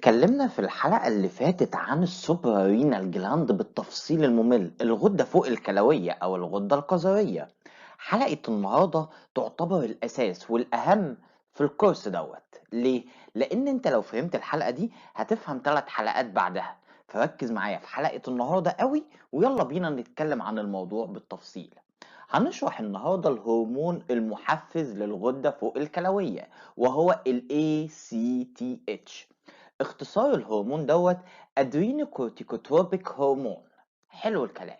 اتكلمنا في الحلقة اللي فاتت عن السوبرارينال جلاند بالتفصيل الممل، الغدة فوق الكلوية أو الغدة القذرية. حلقة النهاردة تعتبر الأساس والأهم في الكورس ليه؟ لأن أنت لو فهمت الحلقة دي هتفهم 3 حلقات بعدها. فركز معايا في حلقة النهاردة قوي، ويلا بينا نتكلم عن الموضوع بالتفصيل. هنشرح النهاردة الهرمون المحفز للغدة فوق الكلوية، وهو ال ACTH. اختصار الهرمون ادرينوكورتيكوتروبيك هرمون. حلو الكلام.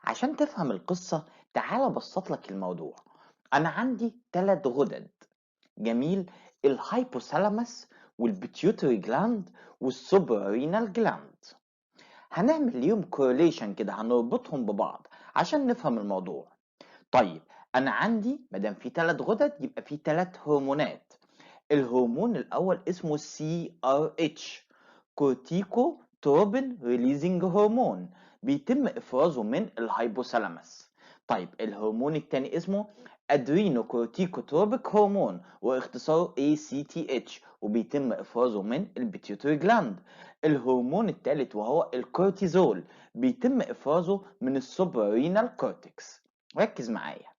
عشان تفهم القصة تعال ابسط لك الموضوع. انا عندي 3 غدد. جميل. الهايبوثالاموس والبيتيوتري جلاند والسوبرارينال جلاند. هنعمل ليهم كورليشن كده، هنربطهم ببعض عشان نفهم الموضوع. طيب، انا عندي مادام في 3 غدد يبقى في 3 هرمونات. الهرمون الاول اسمه CRH، كورتيكو تروبين ريليزنج هرمون، بيتم افرازه من الهايبوثالاموس. طيب، الهرمون الثاني اسمه ادرينو كورتيكوتروبيك هرمون، واختصاره ACTH، وبيتم افرازه من البيتيوتري جلاند. الهرمون الثالث وهو الكورتيزول، بيتم افرازه من السوبرارينال كورتكس. ركز معايا،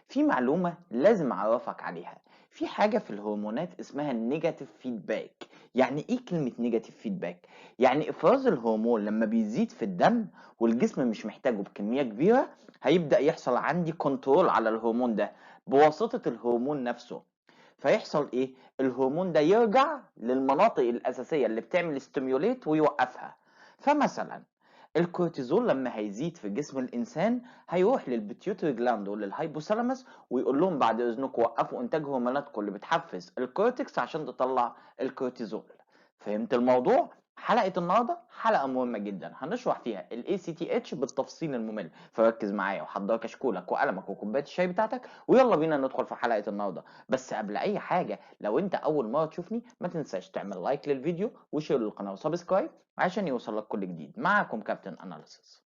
في معلومة لازم أعرفك عليها. في حاجة في الهرمونات اسمها النيجاتيف فيدباك. يعني إيه كلمة نيجاتيف فيدباك؟ يعني إفراز الهرمون لما بيزيد في الدم والجسم مش محتاجه بكمية كبيرة، هيبدأ يحصل عندي كنترول على الهرمون ده بواسطة الهرمون نفسه. فيحصل إيه؟ الهرمون ده يرجع للمناطق الأساسية اللي بتعمل ستيميوليت ويوقفها. فمثلا الكورتيزول لما هيزيد في جسم الانسان هيروح للبيتيوتري جلاند وللهايبوثالاموس ويقول لهم بعد اذنكم وقفوا انتاج هرموناتكم اللي بتحفز الكورتكس عشان تطلع الكورتيزول. فهمت الموضوع؟ حلقة النهارده حلقة مهمة جدا، هنشرح فيها ال ACTH بالتفصيل الممل. فركز معايا وحضر كشكولك وقلمك وكوباية الشاي بتاعتك، ويلا بينا ندخل في حلقة النهارده. بس قبل اي حاجة، لو انت اول مرة تشوفني ما تنساش تعمل لايك للفيديو وشير للقناة وسبسكرايب عشان يوصلك كل جديد. معاكم كابتن اناليسيس.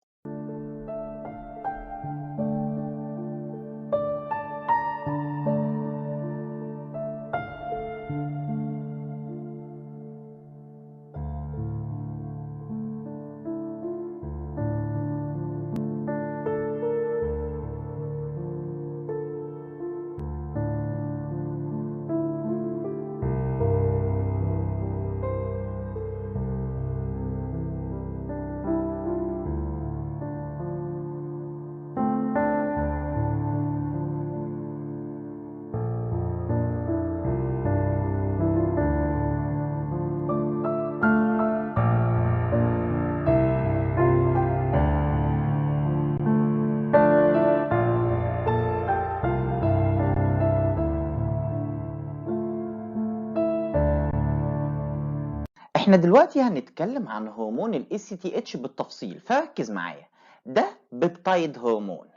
احنا دلوقتي هنتكلم عن هرمون ال ACTH بالتفصيل، فركز معايا. ده بيبتايد هرمون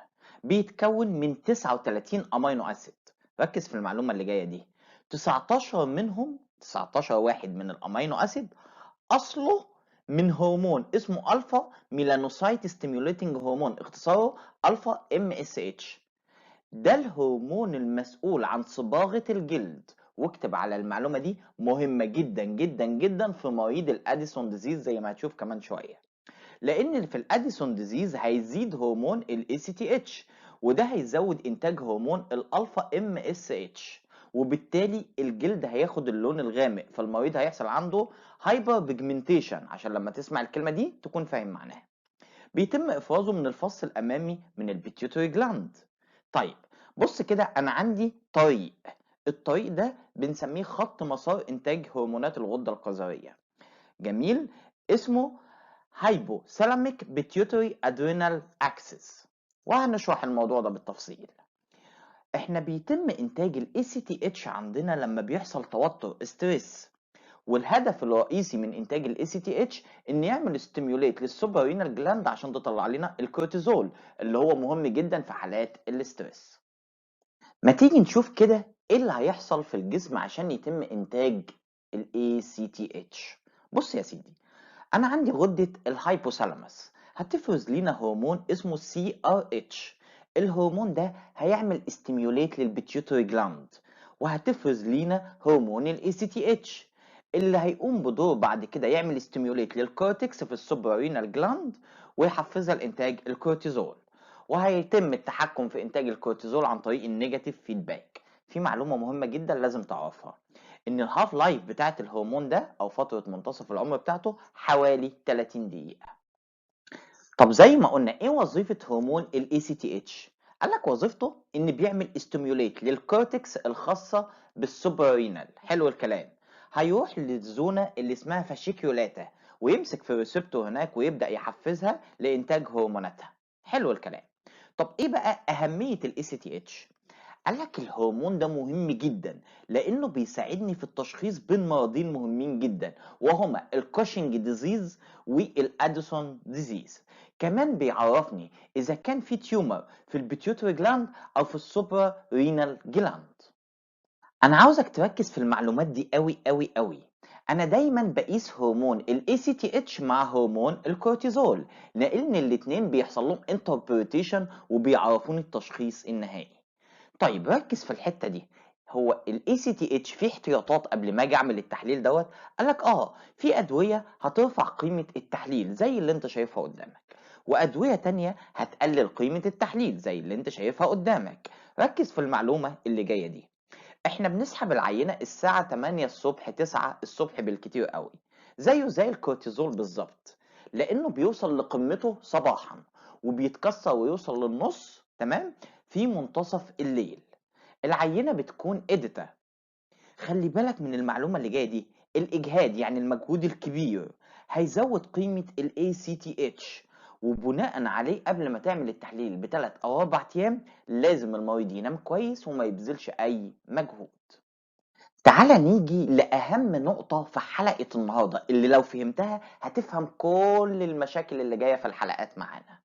بيتكون من 39 امينو اسيد. ركز في المعلومة اللي جاية دي. 19 منهم 19 واحد من الامينو اسيد اصله من هرمون اسمه الفا ميلانوسايت ستيميوليتنج هرمون، اختصاره الفا MSH. ده الهرمون المسؤول عن صباغة الجلد. واكتب على المعلومة دي، مهمة جدا جدا جدا في مريض الاديسون ديزيز زي ما هتشوف كمان شوية. لان في الاديسون ديزيز هيزيد هرمون ال ACTH، وده هيزود انتاج هرمون الالفا MSH، وبالتالي الجلد هياخد اللون الغامق، فالمريض هيحصل عنده هايبر بيجمنتيشن، عشان لما تسمع الكلمة دي تكون فاهم معناها. بيتم افرازه من الفص الامامي من البيتيوتري جلاند. طيب، بص كده، انا عندي طريق. الطريق ده بنسميه خط مسار انتاج هرمونات الغده القذريه. جميل. اسمه هايبوثالاميك بيتيوتري ادرينال اكسس، وهنشرح الموضوع ده بالتفصيل. احنا بيتم انتاج ال ACTH عندنا لما بيحصل توتر ستريس، والهدف الرئيسي من انتاج ال ACTH ان يعمل ستيميوليت للسوبرينال جلاند عشان تطلع لنا الكورتيزول اللي هو مهم جدا في حالات الاسترس. ما تيجي نشوف كده ايه اللي هيحصل في الجسم عشان يتم انتاج ال ACTH. بص يا سيدي، انا عندي غدة الهايبوثالاموس هتفرز لينا هرمون اسمه CRH. الهرمون ده هيعمل استيميوليت للبيتيوتري جلاند، وهتفرز لينا هرمون ال ACTH. اللي هيقوم بدور بعد كده يعمل ستيميوليت للكورتكس في السوبرارينال جلاند ويحفزها لإنتاج الكورتيزول، وهيتم التحكم في إنتاج الكورتيزول عن طريق النيجاتيف فيدباك. في معلومة مهمة جدا لازم تعرفها، إن الهاف لايف بتاعت الهرمون ده أو فترة منتصف العمر بتاعته حوالي 30 دقيقة. طب زي ما قلنا ايه وظيفة هرمون ال ACTH؟ قال لك وظيفته ان بيعمل استيميوليت للكورتكس الخاصة بالسوبرينال. حلو الكلام. هيروح للزونة اللي اسمها فاشيكيولاتا ويمسك في الريسبتور هناك ويبدأ يحفزها لإنتاج هرموناتها. حلو الكلام. طب ايه بقى أهمية ال ACTH؟ قال لك الهرمون ده مهم جدا لانه بيساعدني في التشخيص بين مرضين مهمين جدا، وهما الكوشنج ديزيز والاديسون ديزيز. كمان بيعرفني اذا كان في تيومر في البيتيوتري جلاند او في السوبرا رينال جلاند. انا عاوزك تركز في المعلومات دي قوي قوي قوي. انا دايما بقيس هرمون ال ACTH مع هرمون الكورتيزول لان الاتنين بيحصل لهم انتربريتيشن وبيعرفوني التشخيص النهائي. طيب ركز في الحتة دي. هو ال ACTH فيه احتياطات قبل ما اجي اعمل التحليل دوت؟ قال لك في ادوية هترفع قيمة التحليل زي اللي انت شايفها قدامك، وادوية تانية هتقلل قيمة التحليل زي اللي انت شايفها قدامك. ركز في المعلومة اللي جاية دي. احنا بنسحب العينة الساعة 8 الصبح 9 الصبح بالكتير قوي، زيه زي الكورتيزول بالظبط، لانه بيوصل لقمته صباحا وبيتكسر ويوصل للنص تمام في منتصف الليل. العينة بتكون اديتا. خلي بالك من المعلومة اللي جاية دي. الإجهاد يعني المجهود الكبير هيزود قيمة ال ACTH، وبناء عليه قبل ما تعمل التحليل بثلاث أو أربع أيام لازم المريض ينام كويس وما يبذلش أي مجهود. تعالى نيجي لأهم نقطة في حلقة النهاردة اللي لو فهمتها هتفهم كل المشاكل اللي جاية في الحلقات معانا.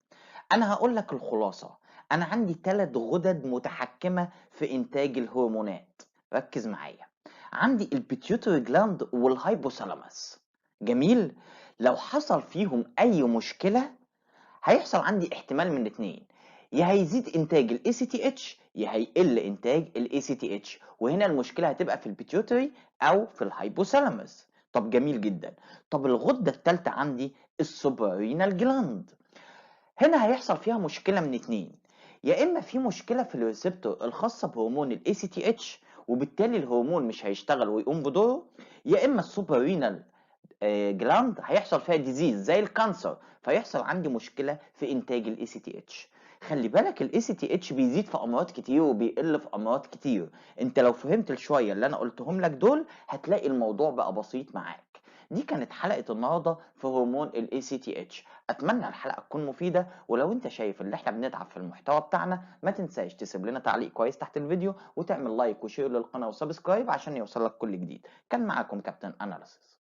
أنا هقول لك الخلاصة. أنا عندي 3 غدد متحكمة في إنتاج الهرمونات. ركز معايا. عندي البيتيوتري جلاند والهايبوثالاموس. جميل. لو حصل فيهم أي مشكلة هيحصل عندي احتمال من الاتنين، يا هيزيد انتاج ال ACTH يا هيقل انتاج ال ACTH، وهنا المشكلة هتبقى في البيتيوتري او في الهايبوثالاموس. طب جميل جدا. طب الغدة التالتة عندي السوبرينال جلاند. هنا هيحصل فيها مشكلة من اتنين، يا اما في مشكلة في الريسبتور الخاصة بهرمون ال ACTH وبالتالي الهرمون مش هيشتغل ويقوم بدوره، يا اما السوبرينال جلاند هيحصل فيها ديزيز زي الكانسر فيحصل عندي مشكله في انتاج الاي سي تي اتش. خلي بالك الاي سي تي اتش بيزيد في امراض كتير وبيقل في امراض كتير. انت لو فهمت الشويه اللي انا قلتهم لك دول هتلاقي الموضوع بقى بسيط معاك. دي كانت حلقه النهارده في هرمون الاي سي تي اتش. اتمنى الحلقه تكون مفيده، ولو انت شايف ان احنا بنتعب في المحتوى بتاعنا ما تنساش تسيب لنا تعليق كويس تحت الفيديو وتعمل لايك وشير للقناه وسبسكرايب عشان يوصلك كل جديد. كان معاكم كابتن اناليسيس.